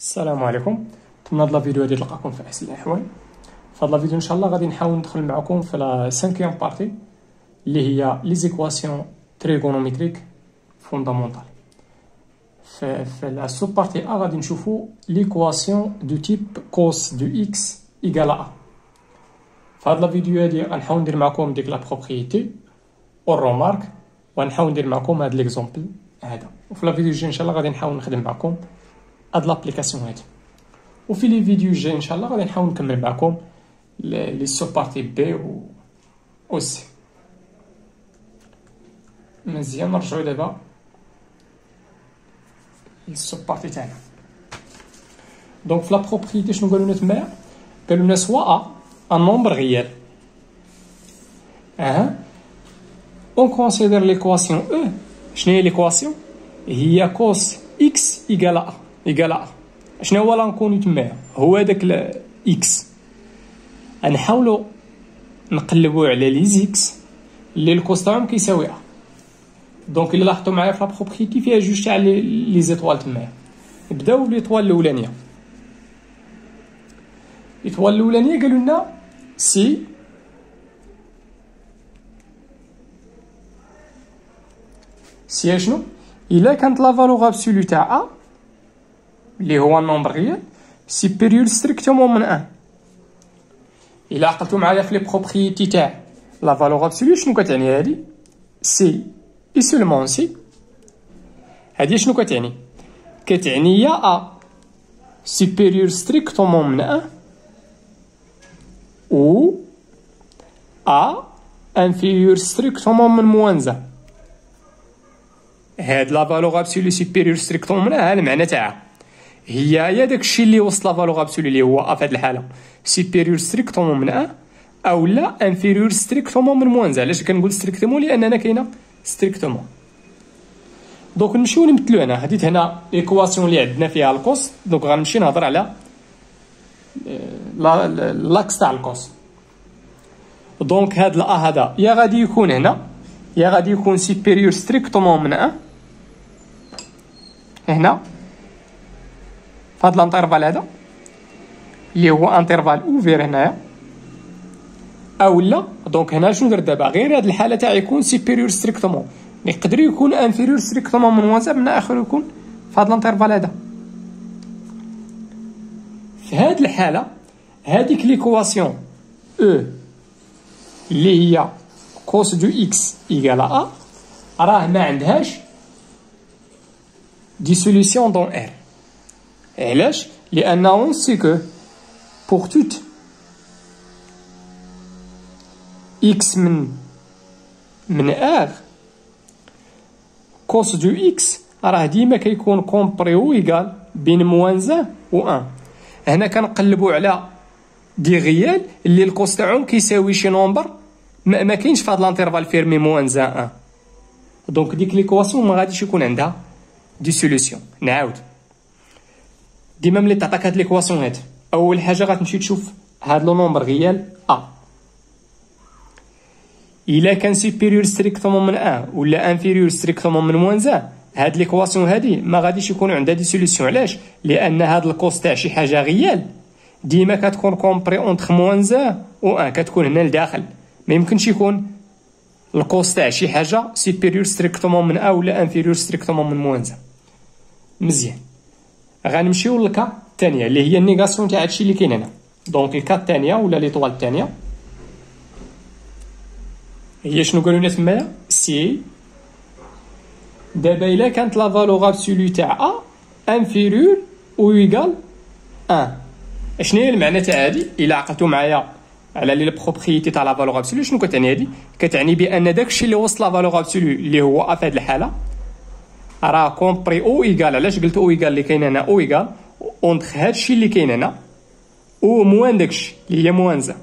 السلام عليكم. نتمنى هاد لا فيديو هادي تلقاكم في احسن الاحوال. في هاد لا فيديو ان شاء الله غادي نحاول ندخل معكم في لا 5e بارتي اللي هي لي زيكواسيون تريغونوميتريك فوندامونتال. في لا سوب بارتي ا غادي نشوفوا ليكواسيون دو تيب كوس دو اكس ايكال ا. في هاد لا فيديو هادي غنحاول ندير معكم ديك لا بروبريتي او رومارك، وغنحاول ندير معكم هاد ليكزومبل هذا. وفي لا فيديو الجاي ان شاء الله غادي نحاول نخدم معكم هاد لابليكاسيون هادي. وفي لي فيديو الجاي ان شاء الله غادي نحاول نكمل معكم لي سو بارتي بي و سي. مزيان، نرجعو دابا للسو بارتي تاعنا. دونك في لا بروبريتي شنو قالوا لنا تمايا؟ قالوا لنا سوا ان نومبر ريال اون كونسيدير ليكواسيون او. شنو هي ليكواسيون؟ هي كوس اكس ايكال ا ايكال ا. شنو هو لانكوني تمايا؟ هو داك اكس. غنحاولوا نقلبوا على لي زيكس اللي الكوس تاعهم كيساوي ا. دونك الا لاحظتوا معايا في لا بروبريتي فيها جوج تاع لي زيطوال تمايا. نبداو بليطوال الاولانيه. ليطوال الاولانيه قالوا لنا سي شنو؟ الا كانت لا فالور ابسولو تاع ا اللي هو النومبر ريال سوبيريور ستريكتومون من 1. الا عقلتوا معايا في لي بروبريتي تاع لا فالور ابسولو شنو كتعني هادي؟ سي اي سولمون سي. هادي شنو كتعني؟ كتعني يا ا سوبيريور ستريكتومون من 1 و ا انفيريور ستريكتومون من موان 1. هاد لا فالور ابسولو سوبيريور ستريكتومون من 1 هذا المعنى تاعها هي داكشي اللي وصل لا فالور ابسولو اللي هو ا في هاد الحاله سوبيريور ستريكتومون من 1 او لا انفيريور ستريكتومون من موان 1. علاش كنقول ستريكتومون؟ لاننا كاينه ستريكتومون. دونك نمشيو نمثلو هنا. هديت هنا ايكواسيون اللي عندنا فيها الكوس. دونك غنمشي نهضر على لاكس تاع الكوس. دونك هاد لا هذا يا غادي يكون هنا يا غادي يكون سوبيريور ستريكتومون من 1 هنا في هاد الانترفال هذا اللي هو انترفال اوفير هنايا، او لا. دونك هنا شنو درت دابا؟ غير هاد الحاله تاع يكون سوبيريور ستريكتومون، يقدر يكون انفيريور ستريكتومون من وازا من اخر يكون في هاد الانترفال هذا. في هاد الحاله هاديك ليكواسيون او اللي هي كوس دو اكس ايكال ا راه ما عندهاش دي سوليسيون دون ار. علاش؟ لان اون سي كو بور توت اكس من ار كوس دو اكس راه ديما كيكون كومبريو ايكال بين موان 1 و 1. هنا كنقلبوا على دي ريال اللي الكوس تاعهم كيساوي شي نومبر ما كاينش في هاد لانترفال فيرمي موان 1. دونك ديك ليكواسيون ما غاديش يكون عندها دي سوليسيون. نعاود ديما ملي تعطاك هاد ليكواسيون هاد اول حاجه غتمشي تشوف هاد لو نومبر ريال ا الا كان سوبيريور ستريكتومون من 1 ولا انفيريور ستريكتومون من موان 1. هاد ليكواسيون هادي ما غاديش يكون عندها دي سوليسيون. علاش؟ لان هاد الكوس تاع شي حاجه ريال ديما كتكون كومبري اونتر موان 1 و 1، كتكون هنا لداخل. ما يمكنش يكون الكوس تاع شي حاجه سوبيريور ستريكتومون من 1 ولا انفيريور ستريكتومون من موان 1. مزيان، غنمشيو للكا الثانيه اللي هي النيغاسيون تاع هادشي اللي كاين هنا. دونك الكا الثانيه ولا ليطوال الثانيه هي شنو قالوا لنا تمايا؟ سي دابا الا كانت لا فالور ابسولو تاع ا انفيريور او ايكال 1. شنو هي المعنى تاع هادي؟ الا عقلتوا معايا على لي بروبريتي تاع لا فالور ابسولو شنو كتعني هادي؟ كتعني بان داكشي اللي وصل لا فالور ابسولو اللي هو ا في هاد الحاله راه كومبري او ايكال. علاش قلت او ايكال؟ اللي كاين هنا او ايكال اونتر هادشي اللي كاين هنا او موان داكشي اللي هي موان 1.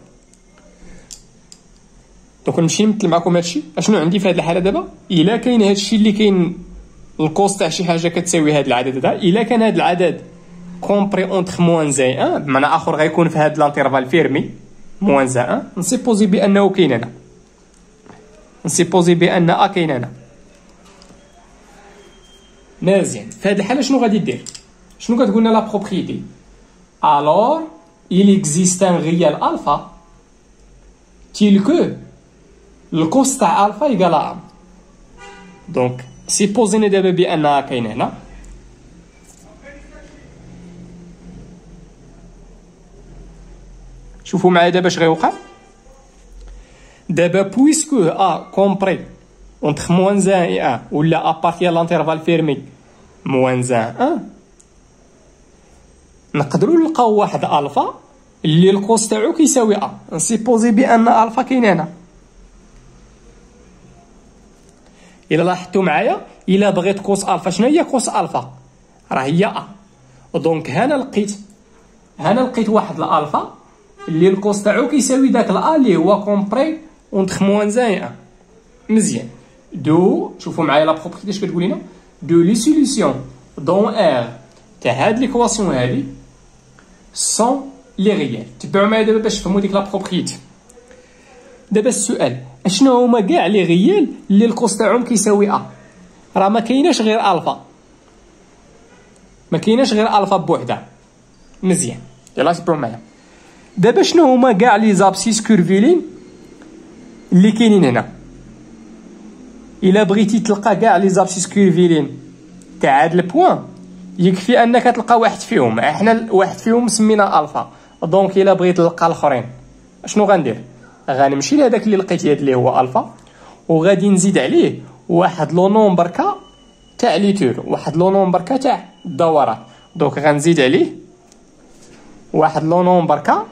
دونك نمشي نمثل معكم هادشي. اشنو عندي في هاد الحاله دابا؟ الا كاين هادشي اللي كاين الكوس تاع شي حاجه كتساوي هاد العدد هذا، الا كان هاد العدد كومبري اونتر موان 1 بمعنى اخر غيكون في هاد لانترفال فيرمي موان 1، نسيبوزي بانه كاين هنا، نسيبوزي بان ا كاين هنا. مزيان، في هاد الحاله شنو غادي دير؟ شنو كتقولنا لا بروبريتي؟ alors il existe un réel alpha tel que le cos تاع alpha égale à 1. دونك سيبوزينا دابا بانها كاين هنا شوفوا معايا دابا اش غيوقع. دابا بويسكو ا كومبري entre moins 1 et 1 ولا appartient à l'intervalle fermé moins 1 نقدروا نلقاو واحد الفا اللي الكوس تاعو كيساوي ا. نسيبوزي بان الفا كاين هنا. الا لاحظتوا معايا الا بغيت كوس الفا شنو هي كوس الفا؟ راه هي ا. دونك هنا لقيت واحد الالفا اللي الكوس تاعو كيساوي داك الأ اللي هو كومبري اونتر موان 1. مزيان. دو شوفوا معايا لا بروبريتي اش كتقول لنا؟ دو لي سوليسيون دون ار تاع هاد ليكواسيون هادي سون لي ريال. تبعوا معايا دابا باش تفهموا ديك لا بروبريتي. دابا السؤال اشنو هما كاع لي ريال اللي الكوس تاعهم كيساوي ا؟ راه ما كايناش غير الفا، ما كايناش غير الفا بوحدها. مزيان يلاه تبعوا معايا. دابا شنو هما كاع لي زابسيس كورفيلين اللي كاينين هنا؟ الا بغيتي تلقى كاع لي زابسيس كورفيلين تاع هاد البوان يكفي انك تلقى واحد فيهم. احنا واحد فيهم سمينا الفا. دونك الا بغيت نلقى الاخرين شنو غندير؟ غنمشي لهداك اللي لقيتي هاد اللي هو الفا وغادي نزيد عليه واحد لو نومبر كا تاع لي تور، واحد لو نومبر كا تاع الدورات. دونك غنزيد عليه واحد لو نومبر كا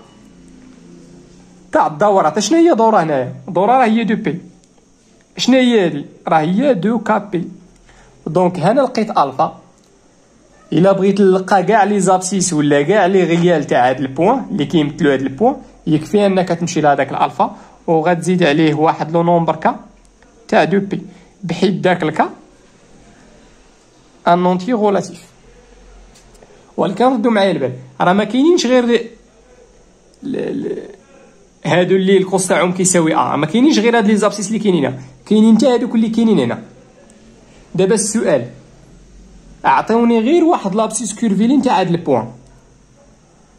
تاع الدورات. شنو هي دوره هنايا؟ دوره راه هي دو بي. شنو هي هادي؟ راه هي دو كا بي. دونك هنا لقيت الفا. الا بغيت نلقى كاع لي زابسيس ولا كاع لي ريال تاع هاد البوان اللي كيمثلوا هاد البوان يكفي انك تمشي لهداك الالفا وغتزيد عليه واحد لو نومبر كا تاع دو بي، بحيث داك الكا ان اونتي غولاتيف. ولكن ردوا معايا البال، راه ما كاينينش غير هادو اللي الكوس تاعهم كيساوي ا، ما كاينينش غير هاد لي زابسيس اللي كاينين هنا، كاينين حتى هادوك اللي كاينين هنا. دابا السؤال اعطيوني غير واحد لابسيس كورفيلين تاع هاد البوان.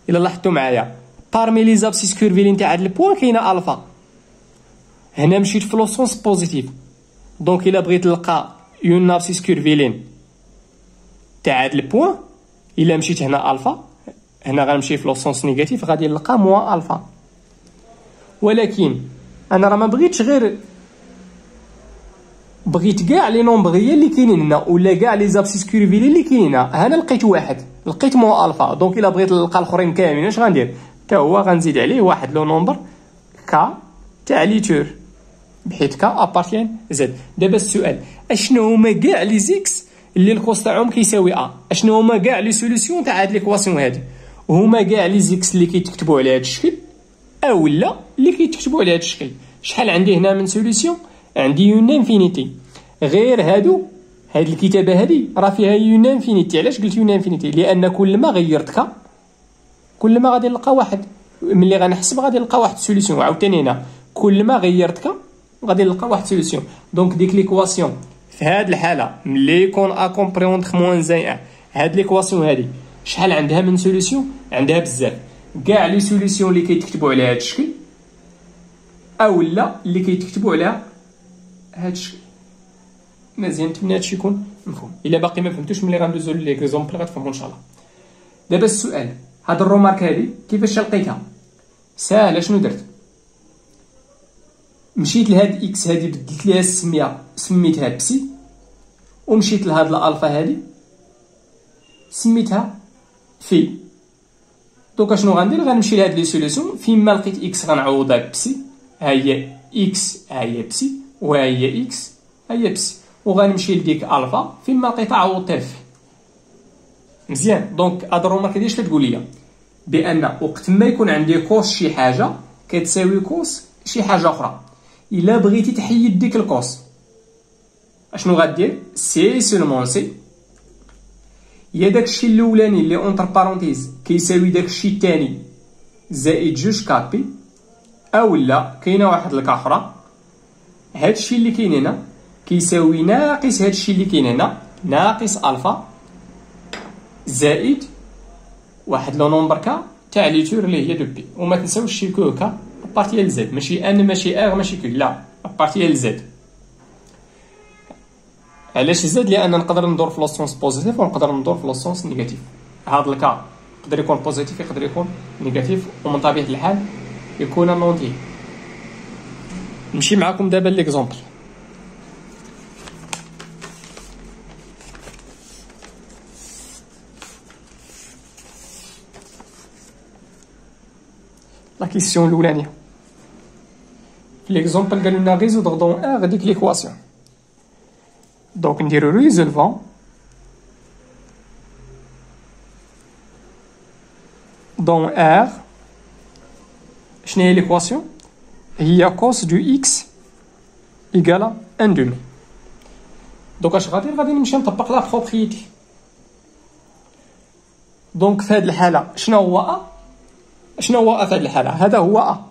الا لاحظتوا معايا بارمي لي زابسيس كورفيلين تاع هاد البوان كاينه الفا. هنا مشيت في لو سونس بوزيتيف. دونك الا بغيت نلقى اون لابسيس كورفيلين تاع هاد البوان الا مشيت هنا الفا، هنا غنمشي في لو سونس نيجاتيف غادي نلقى موان الفا. ولكن انا راه ما بغيتش غير، بغيت كاع لي نومبغيال اللي كاينين هنا ولا كاع لي زابسيس كورفيلين اللي كاينين هنا. هنا لقيت واحد، لقيت مو الفا. دونك الا بغيت نلقى الاخرين كاملين اش غندير؟ حتى هو غنزيد عليه واحد لو نومبر كا تاع لي تور، بحيث كا ابارتيان زد. دابا السؤال اشنو هما كاع لي زيكس اللي الكوس تاعهم كيساوي ا؟ اشنو هما كاع لي سوليسيون تاع هاد ليكواسيون هادي؟ هما كاع لي زيكس اللي كيتكتبوا على هاد الشكل اولا اللي كيتكتبوا على هاد الشكل. شحال عندي هنا من سوليسيون؟ عندي اون انفينيتي. غير هادو، هاد الكتابه هادي راه فيها اون انفينيتي. علاش قلت اون انفينيتي؟ لان كل ما غيرت كا كل ما غادي نلقى واحد، ملي غنحسب غادي نلقى واحد سوليسيون. وعاوتاني هنا كل ما غيرت كا غادي نلقى واحد سوليسيون. دونك ديك ليكواسيون في هاد الحاله ملي يكون ا كومبريوند موان زي ان، هاد ليكواسيون هادي شحال عندها من سوليسيون؟ عندها بزاف. كاع لي سوليسيون اللي كيتكتبوا على هاد الشكل اولا اللي كيتكتبوا على هاد الشكل. مزيان، نتمنى هادشي يكون مفهوم. الا باقي ما فهمتوش ملي غندوزو ليكزومبل غتفهموا ان شاء الله. دابا السؤال هاد الرومارك هادي كيفاش لقيتها؟ ساهله. شنو درت؟ مشيت لهاد اكس هادي بدلت ليها السميه سميتها بسي، ومشيت لهاد الالفا هادي سميتها في. دوكا شنو غندير؟ غنمشي لهاد لي سوليسيون فيما لقيت اكس غنعوضها بسي، ها هي اكس ها هي بسي، وها هي اكس ها هي بسي، وغنمشي لديك الفا فيما لقيتها عوضتها في. مزيان. دونك هاد الرومارك هادي اش كتقول ليا؟ بان وقت ما يكون عندي كوس شي حاجه كتساوي كوس شي حاجه اخرى، الا بغيتي تحيد ديك الكوس اشنو غدير؟ سي سولمون سي يا داكشي الاولاني اللي اونتر بارونتيز كيساوي داكشي الثاني زائد جوج كابي، اولا كاينه واحد الكا اخرى هادشي اللي كاين هنا كيساوي ناقص هادشي اللي كاين هنا ناقص الفا زائد واحد لو نومبر كا تاع لي تور اللي هي دو بي. وما تنساوش شي كو كا ابارتيال زد، ماشي ان ماشي ار ماشي كو، لا ابارتيال زد. علاش زد؟ لان نقدر ندور في لو سونس بوزيتيف ونقدر ندور في لو سونس نيجاتيف. هذا الكا يقدر يكون بوزيتيف يقدر يكون نيجاتيف، ومن طبيعه الحال يكون نونتي. نمشي معكم دابا ليكزومبل. لا كيسيون الاولانيه في ليكزومبل قالوا لنا ريزودغ دون ار ديك ليكواسيون. دونك نديرو ريزولفون دون ار. شنو هي ليكواسيون؟ هي كوس دو اكس ايكالا ان دومي. دونك اش غادي نمشي نطبق لا بروبريتي. دونك في هذه الحاله شنو هو ا؟ شنو هو ا في هذه الحاله؟ هذا هو ا.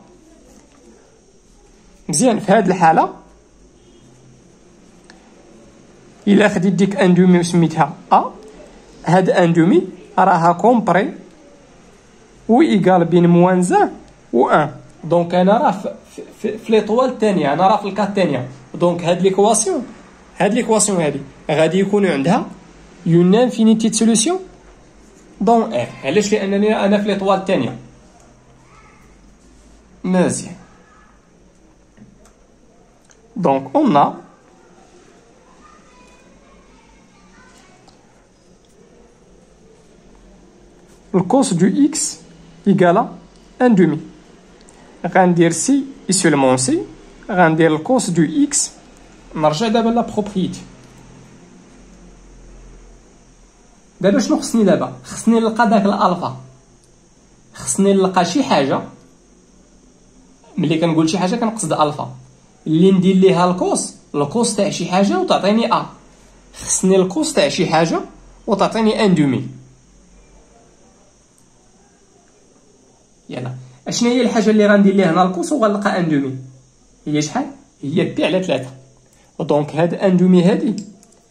مزيان. في هذه الحاله الا خديت ديك ان دومي وسميتها ا، هاد ان دومي راها كومبري و ايكال بين موان زان و ان. دونك انا راه في ليطوال الثانيه، انا راه في الكا الثانيه. دونك هاد ليكواسيون هادي غادي يكونوا عندها اون انفينيتي دو سوليسيون دون ار. علاش؟ لانني انا في ليطوال الثانيه. مزيان. دونك اون ا الكوس دو اكس ايكالا ان دومي. غندير سي اي سولمون سي، غندير الكوس دو اكس. نرجع دابا لا بروبريتي. دابا شنو خصني؟ دابا خصني نلقى داك الالفا، خصني نلقى شي حاجه. ملي كنقول شي حاجه كنقصد الفا اللي ندير ليها الكوس تاع شي حاجه وتعطيني ا. خصني الكوس تاع شي حاجه وتعطيني ان دومي. يلا اشنا هي الحاجه اللي غندير ليها هنا الكوس وغنلقى ان دومي؟ هي شحال؟ هي بي على 3. دونك هاد ان دومي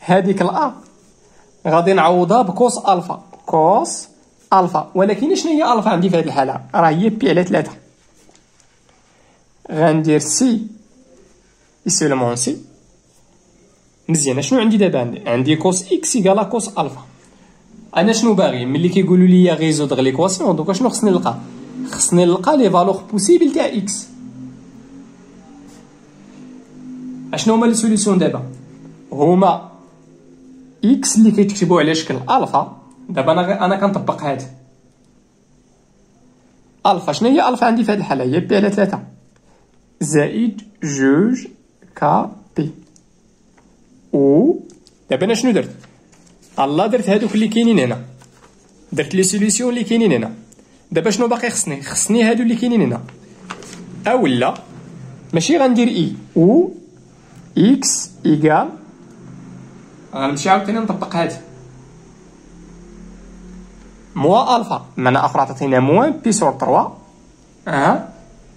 هاديك الا غادي نعوضها بكوس الفا. كوس الفا. ولكن شنو هي الفا عندي في هذه الحاله؟ راه هي بي على 3. غندير سي اي سولمون سي. مزيان. شنو عندي دابا؟ عندي كوس اكس ايكالا كوس الفا. انا شنو باغي ملي كيقولوا لي ريزودغ ليكواسيون؟ دونك شنو خصني نلقى؟ خصني نلقى لي فالور بوسيبل تاع اكس. اشنو هما لي سوليسيون دابا؟ هما اكس اللي كيتكتبوا على شكل الفا. دابا انا كنطبق هذا الفا. شنو هي الفا عندي في هذه الحاله؟ هي بي على 3 زائد جوج كا بي. و دابا انا شنو درت؟ الله درت هادوك اللي كاينين هنا، درت لي سوليسيون اللي كاينين هنا. دابا شنو باقي خصني؟ خصني هادو اللي كاينين هنا. اولا ماشي غندير اي و اكس ايكال، غنمشي عاوتاني نطبق هذا موا الفا. معنى اخرى عطاتينا موان بي سور 3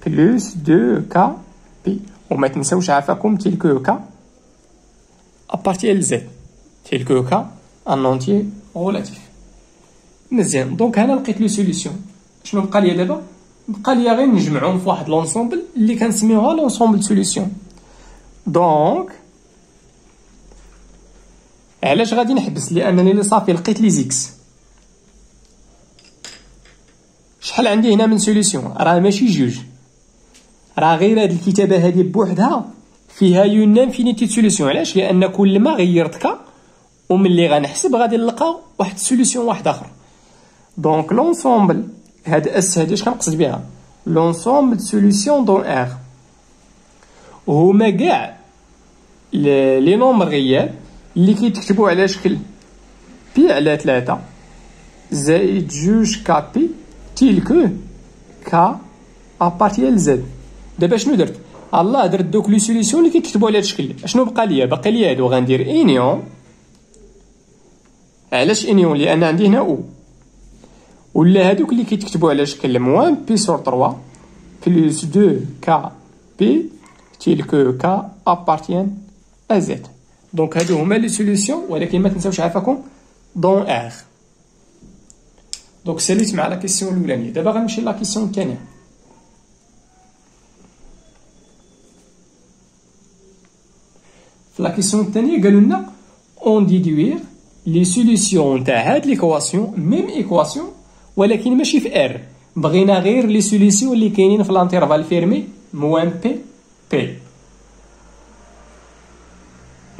بلس 2 كا بي. وما تنساوش عافاكم تلك كا ابارتيال زد، تلك كا ان اونتيي غولاتيف. مزيان. دونك هنا لقيت لي سوليسيون. شنو بقى لي دابا؟ بقى لي غير نجمعهم في واحد لونسومبل اللي كنسميوها لونسومبل سوليسيون. دونك علاش غادي نحبس؟ لانني اللي صافي لقيت لي زيكس. شحال عندي هنا من سوليسيون؟ راه ماشي جوج، راه غير هاد الكتابه هادي بوحدها فيها يون انفينيتي سوليسيون. علاش؟ لان كل ما غيرت كا وملي غنحسب غادي نلقى واحد سوليسيون واحد اخر. دونك لونسومبل هاد اس هادي اش كنقصد بها؟ لونسومبل سوليسيون دون ار هما كاع لي نومبر غيال اللي كيتكتبوا على شكل بي على 3 زائد جوج كا بي تيلكو كا ابارتيال زد. دابا شنو درت؟ الله درت دوك لي سوليسيون اللي كيتكتبوا على هاد الشكل. اشنو بقى ليا؟ باقي ليا هادو. غندير انيون. علاش انيون؟ لان عندي هنا او، ولا هادوك اللي كيتكتبوا على شكل موان بي سور 3 بلس 2 كا بي تيلكو كا ابارتيان ا زد. دونك هادو هما لي سوليسيون. ولكن ما تنساوش عافاكم دون ار. دونك ساليت مع لا كيسيون الاولانيه. دابا غنمشي لا كيسيون الثانيه. في لا كيسيون الثانيه قالوا لنا اون ديدوير لي سوليسيون تاع هاد ليكواسيون ميم ايكواسيون ولكن ماشي في ار، بغينا غير لي سوليسيون اللي كاينين في لانترفال فيرمي موان بي بي.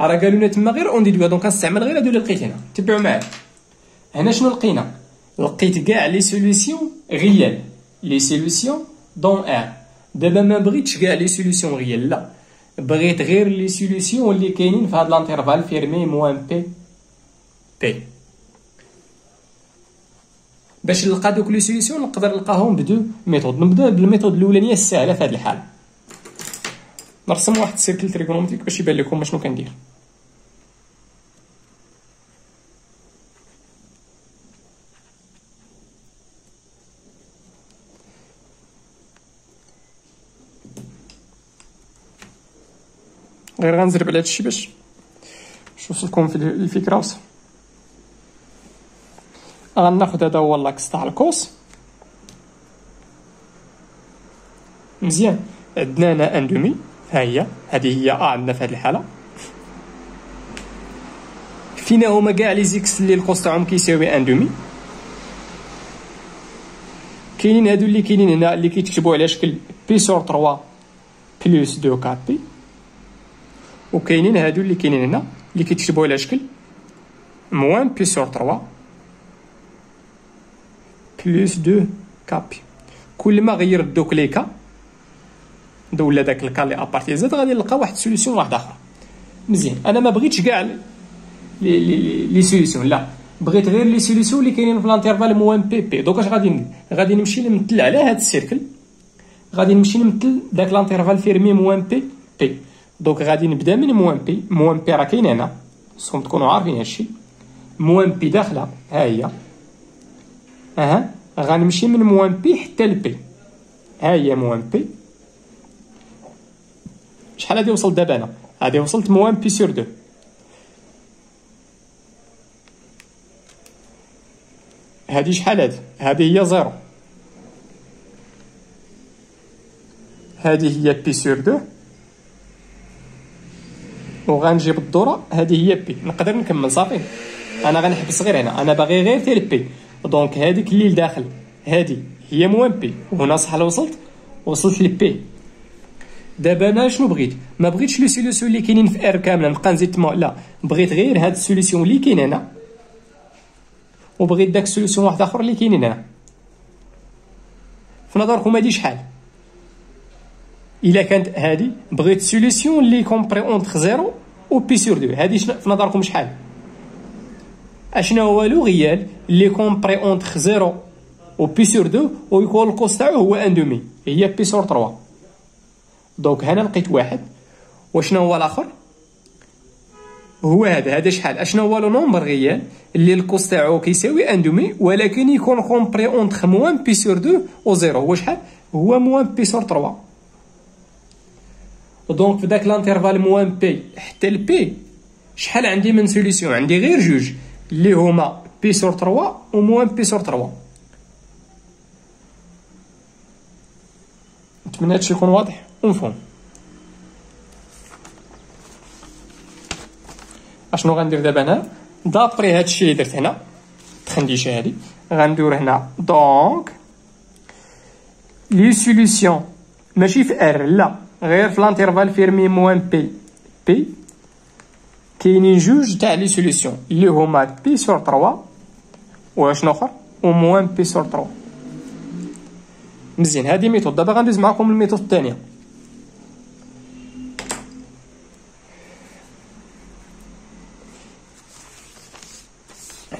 راه قالوا لنا تما غير اون ديدوير، دونك غنستعمل غير هادو اللي لقيت هنا. تبعوا معايا هنا شنو لقينا. لقيت كاع لي سوليسيون غيال، لي سوليسيون دون ار. دابا ما بغيتش كاع لي سوليسيون غيال، لا بغيت غير لي سوليسيون اللي كاينين في هاد لانترفال فيرمي موان بي بي. باش نلقى دوك لي سوليسيون نقدر نلقاهم بدو ميثود. نبدا بالميثود الاولانيه السهله في هاد الحاله. نرسم واحد السيركل تريغونومتريك باش يبان لكم شنو كندير. غير غنزرب على هادشي باش نشوف لكم في الفكره وصح. غناخد هذا هو لاكس تاع الكوس. مزيان، عندنا هنا ان دومي، ها هي هذه هي عندنا في هذه الحاله. فينا هما كاع لي زيكس اللي الكوس تاعهم كيساوي ان دومي. كاينين هادو اللي كاينين هنا اللي كيتكتبوا على شكل بي سور 3 بلس 2 4 بي، وكاينين هادو اللي كاينين هنا اللي كيتكتبوا على شكل موان بي سور 3 بلس 2 كابي. كل ما غيرت دوك لي كا ولا داك الكا اللي ابارتي زاد غادي نلقى واحد سوليسيون واحد اخر. مزيان، انا ما بغيتش كاع لي سوليسيون، لا بغيت غير لي سوليسيون اللي كاينين في لانترفال موان بي بي. دوك اش غادي ندير؟ غادي نمشي نمثل على هاد السيركل، غادي نمشي نمثل داك لانترفال فيرمي موان بي بي. دوك غادي نبدا من موان بي. موان بي راه كاين هنا، خصكم تكونوا عارفين هادشي. موان بي داخله ها هي، غنمشي من موان بي حتى لبي. ها هي موان بي. شحال هادي وصلت دابا انا؟ هادي وصلت موان بي سور 2. هادي شحال هادي؟ هادي هي 0. هادي هي بي سور 2 وغنجيب الدوره هادي هي بي. نقدر نكمل صافي، انا غنحبس غير هنا، انا باغي غير تاع بي. دونك هاديك اللي لداخل هادي هي موان بي، وهنا شحال وصلت لبي. دابا انا شنو بغيت؟ ما بغيتش لي سوليسيون اللي كاينين في ار كامله نبقى نزيد تما، لا بغيت غير هاد السوليسيون اللي كاين هنا، وبغيت داك السوليسيون واحد اخر اللي كاينين هنا. في نظركم هادي شحال؟ الا كانت هادي بغيت سوليسيون اللي كومبري اونتر 0 و بي سور 2، هادي في نظركم شحال؟ اشنا هو لو غيال اللي كومبري اونتر 0 و بي سور 2 ويكون الكوس تاعو هو ان دومي، هي بي سور 3. دونك هنا لقيت واحد. وشنو هو الاخر؟ هو هذا شحال؟ اشنا هو لو نومبر غيال اللي الكوس تاعو كيساوي ان دومي ولكن يكون كومبري اونتر موان بي سور 2 و 0. هو شحال؟ هو موان بي سور 3. دونك في داك لانترفال موان بي حتى البي شحال عندي من سوليسيون؟ عندي غير جوج اللي هما بي سور 3 و موان بي سور 3. نتمنى هادشي يكون واضح ومفهوم. اشنو غندير دابا هنا؟ دابري هادشي اللي درت هنا تخنديشه هادي، غندور هنا دونك لي سوليسيون ماشي في ار، لا غير في لانترفال فيرمي موان بي بي كاينين جوج تاع لي سوليسيون اللي هما بي سور 3 و شنو اخر و موان بي سور 3. مزيان، هادي ميثود. دابا غندوز معكم الميثود الثانيه.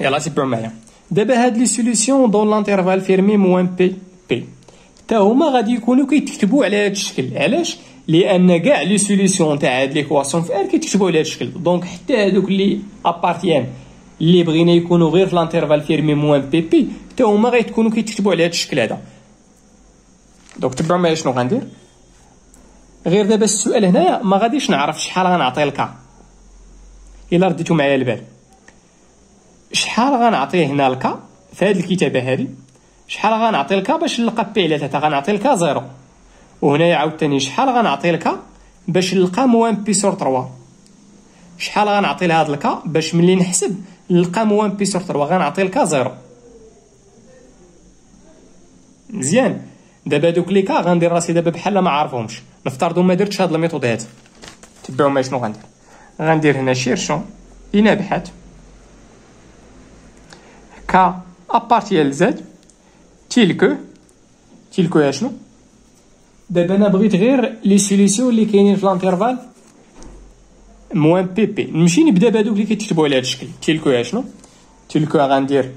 يلا تبعوا معايا. دابا هاد لي سوليسيون دون لانترفال فيرمي موان بي بي تا هما غادي يكونوا كيتكتبوا على هاد الشكل. علاش؟ لان كاع لي سوليسيون تاع هاد ليكواسيون في ار كيتكتبوا على هاد الشكل. دونك حتى هادوك اللي ابارتيان اللي بغينا يكونوا غير في لانترفال فيرمي موان بي بي تا هما غيكونوا كيتكتبوا على هاد الشكل هذا. دونك تبعوا معايا شنو غندير. غير دابا السؤال هنايا ما غاديش نعرف شحال غنعطي الكا. الا رديتو معايا البال، شحال غنعطيه هنا الكا في هذه الكتابه هذه شحال غنعطي لك باش نلقى بي على 3؟ غنعطي لك 0. وهنايا عاوتاني شحال غنعطي لك باش نلقى موان بي سور 3؟ شحال غنعطي لهاد الكا باش ملي نحسب نلقى موان بي سور 3؟ غنعطي لك 0. مزيان. دابا دوك لي كا غندير راسي دابا بحال ما عارفهمش، نفترضوا ما درتش هاد الميثود هذا. تبعوا معايا شنو غندير هنا شيرشون لينا ابحث كا ابارتيال زد تيلكو شنو. دابا انا بغيت غير لي سوليسيون اللي كاينين في لانترفال موان بي بي. نمشي نبدا بهذوك اللي كيتكتبوا على هذا الشكل. تيلكو شنو؟ تيلكو غندير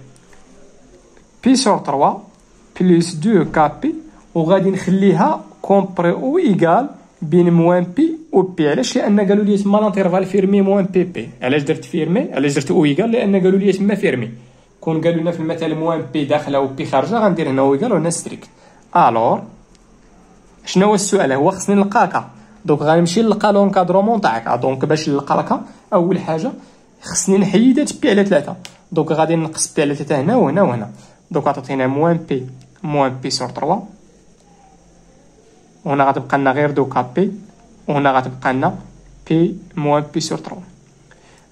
بي سور 3 بلس 2 كا بي، وغادي نخليها كومبري او ايكال بين موان بي و بي. علاش؟ لان قالوا لي تما لانترفال فيرمي موان بي بي. علاش درت فيرمي؟ علاش درت او ايكال؟ لان قالوا لي تما فيرمي. كون قالوا لنا في المثال موان بي داخله و بي خارجه، غندير هنا او ايكال وهنا ستريكت. الور شنو هو السؤال؟ هو خصني نلقاك. دونك غنمشي نلقى لونكادرومون تاعك. دونك باش نلقى لك اول حاجه خصني نحيد بي على 3. دونك غادي نقص بي على 3 هنا وهنا وهنا. دونك عطيتينا موان بي سور 3، وهنا غتبقى لنا غير دوكا بي، وهنا غتبقى لنا بي موان بي سور 3.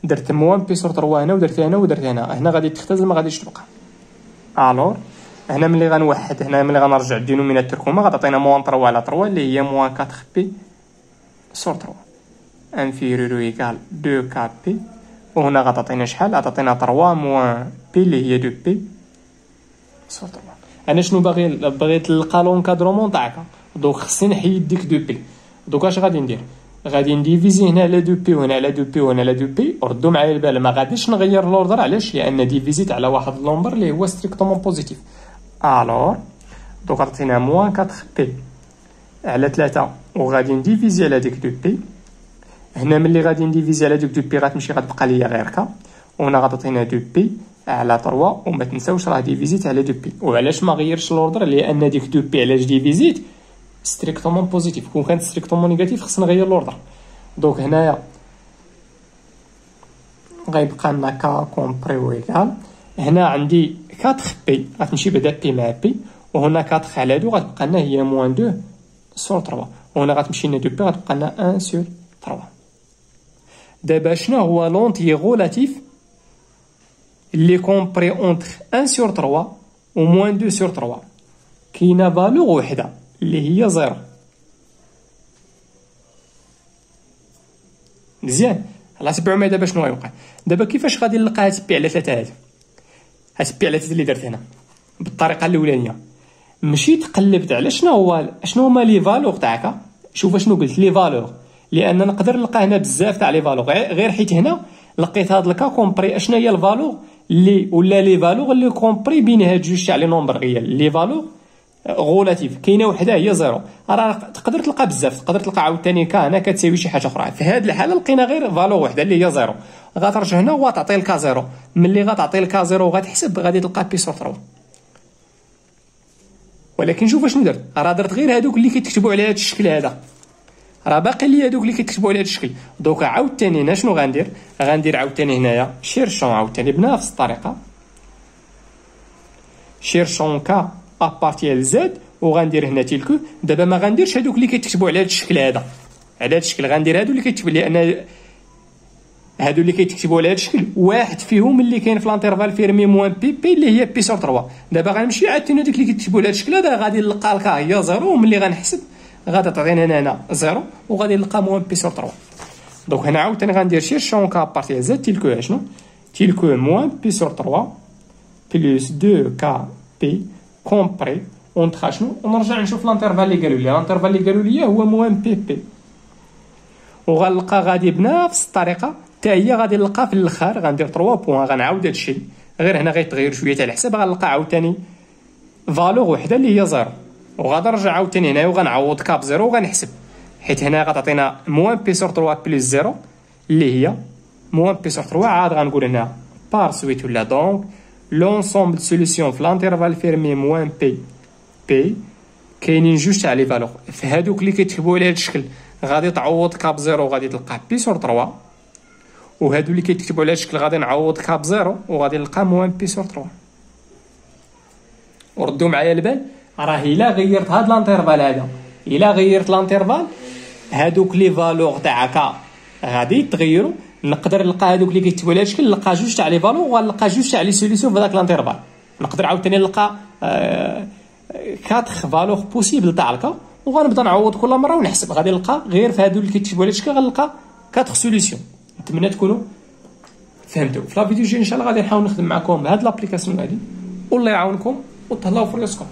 درت موان بي سور 3 هنا ودرت هنا ودرت هنا. هنا غادي تختزل ما غاديش تبقى. الور هنا ملي غنوحد، هنا ملي غنرجع الدينوميناتور كوما غتعطينا موان 3 على 3 اللي هي موان 4 بي سور 3 انفيريور ايكال 2 كا بي. وهنا غتعطينا شحال؟ غتعطينا 3 موان بي اللي هي 2 بي سور 3. انا شنو بغيت نلقى لونكادرومون تاعك. دونك خصني نحيد ديك 2 بي. دونك اش غادي ندير؟ غادي نديفيزي هنا على 2 بي وهنا على 2 بي وهنا على 2 بي. ردوا معايا البال، ما غاديش نغير لوردر. علاش؟ لان ديفيزيت على واحد اللومبر اللي هو ستريكتومون بوزيتيف. الور دونك عطينا موان 4 بي على 3 وغادي نديفيزي على ديك 2 بي. هنا ملي غادي نديفيزي على دوك 2 بي غتمشي غتبقى ليا غير كا. وهنا غتعطينا 2 بي على 3 وما تنساوش راه ديفيزيت على 2 بي. وعلاش ما غيرش لوردر؟ لان ديك 2 بي علاش ديفيزيت ستريكتومون بوزيتيف. كون كانت ستريكتومون نيجاتيف خصنا نغير لوردر. دونك هنايا غيبقى لنا كا كومبريو ايكال. هنا عندي 4 بي غتمشي بدا بي مع بي، وهنا 4 على 2 غتبقى لنا هي موان 2 سور 3، وهنا غتمشي لنا 2 بي غتبقى لنا 1 سور 3. دابا شنو هو لونتي غولاتيف اللي كومبري اونتر 1 سور 3 و موان 2 سور 3؟ كاينه فالور وحده اللي هي 0. مزيان. الله تبعوا معايا دابا شنو غيوقع. دابا كيفاش غادي نلقى هاد بي على 3 هذا؟ هاد بي على 3 اللي درت هنا بالطريقه الاولانيه. مشيت قلبت على شنو هما لي فالور تاعك. شوف شنو قلت لي فالور، لان نقدر نلقى هنا بزاف تاع لي فالور، غير حيت هنا لقيت هاد الكا كومبري اشنا هي الفالور اللي ولا لي فالور اللي كومبري بين هاد جوج تاع لي نومبر. هي لي فالور غولاتيف كاينه وحده هي 0. راه تقدر تلقى بزاف، تقدر تلقى عاوتاني كا هنا كتساوي شي حاجه اخرى. في هاد الحاله لقينا غير فالور وحده اللي هي 0. غترجع هنا وغتعطي الكا 0. ملي غتعطي الكا 0 وغتحسب غادي تلقى بي سور 3. ولكن شوف شنو درت. راه درت غير هادوك اللي كيتكتبوا على هذا الشكل هذا. راه باقي لي هادوك اللي كيتكتبوا على هذا الشكل. دوك عاوتاني هنا شنو غندير عاوتاني هنايا شيرشون عاوتاني بنفس الطريقه. شيرشون كا ابارتيال زد وغندير هنا تيلكو. دابا ما غنديرش هادوك اللي كيتكتبوا على هذا الشكل هذا. على هذا الشكل غندير هادو اللي كيتكتبوا، لان هادو اللي كيتكتبوا على هذا الشكل واحد فيهم اللي كاين في لانترفال فيرمي موان بي بي اللي هي بي سور 3. دابا غنمشي عاوتاني هادوك اللي كيتكتبوا على هذا الشكل هذا غادي نلقى الكا هي 0، وملي غنحسب غادي تعطينا هنا 0 وغادي نلقى موان بي سور 3. دونك هنا عاوتاني غندير شيرشون كا بارتي زد تيلكو شنو؟ تيلكو موان بي سور 3 بلس 2 كا بي كومبري اونتر شنو. ونرجع نشوف لانترفال اللي قالوا لي. لانترفال اللي قالوا لي هو موان بي بي، وغنلقى غادي بنفس الطريقه حتى هي غادي نلقى في الاخر. غندير 3 بوين غنعاود هادشي، غير هنا غيتغير شويه تاع الحساب. غنلقى عاوتاني فالور وحده اللي هي 0، وغادي نرجع عاوتاني هنايا وغنعوض كاب 0 وغنحسب. حيت هنا غتعطينا موان بي سور 3 بلس 0 اللي هي موان بي سور 3. عاد غنقول هنا بار سويت ولا دونك لونسومبل سوليسيون في لانترفال فيرمي موان بي بي كاينين جوج تاع لي فالور. في هادوك اللي كيتكتبوا على هذا الشكل غادي تعوض كاب 0 وغادي تلقى بي سور 3، وهادو اللي كيتكتبوا على هذا الشكل غادي نعوض كاب 0 وغادي نلقى موان بي سور 3. وردوا معايا البال، راه الا غيرت هاد لانترفال هذا، الا غيرت لانترفال هادوك لي فالور تاعك غادي يتغيروا. نقدر نلقى هادوك اللي كيكتبوا على هادشي، نلقى جوج تاع لي فالور وغنلقى جوج تاع لي سوليسيون في هذاك لانترفال. نقدر عاوتاني نلقى 4 فالور بوسيبل تاع الكا، وغنبدا نعوض كل مره ونحسب. غادي نلقى غير في هادو اللي كيكتبوا على الشكل غنلقى 4 سوليسيون. نتمنى تكونوا فهمتوا. في لا فيديو الجاي ان شاء الله غادي نحاول نخدم معكم بهاد لابليكاسيون هادي، والله يعاونكم وتهلاو في راسكم.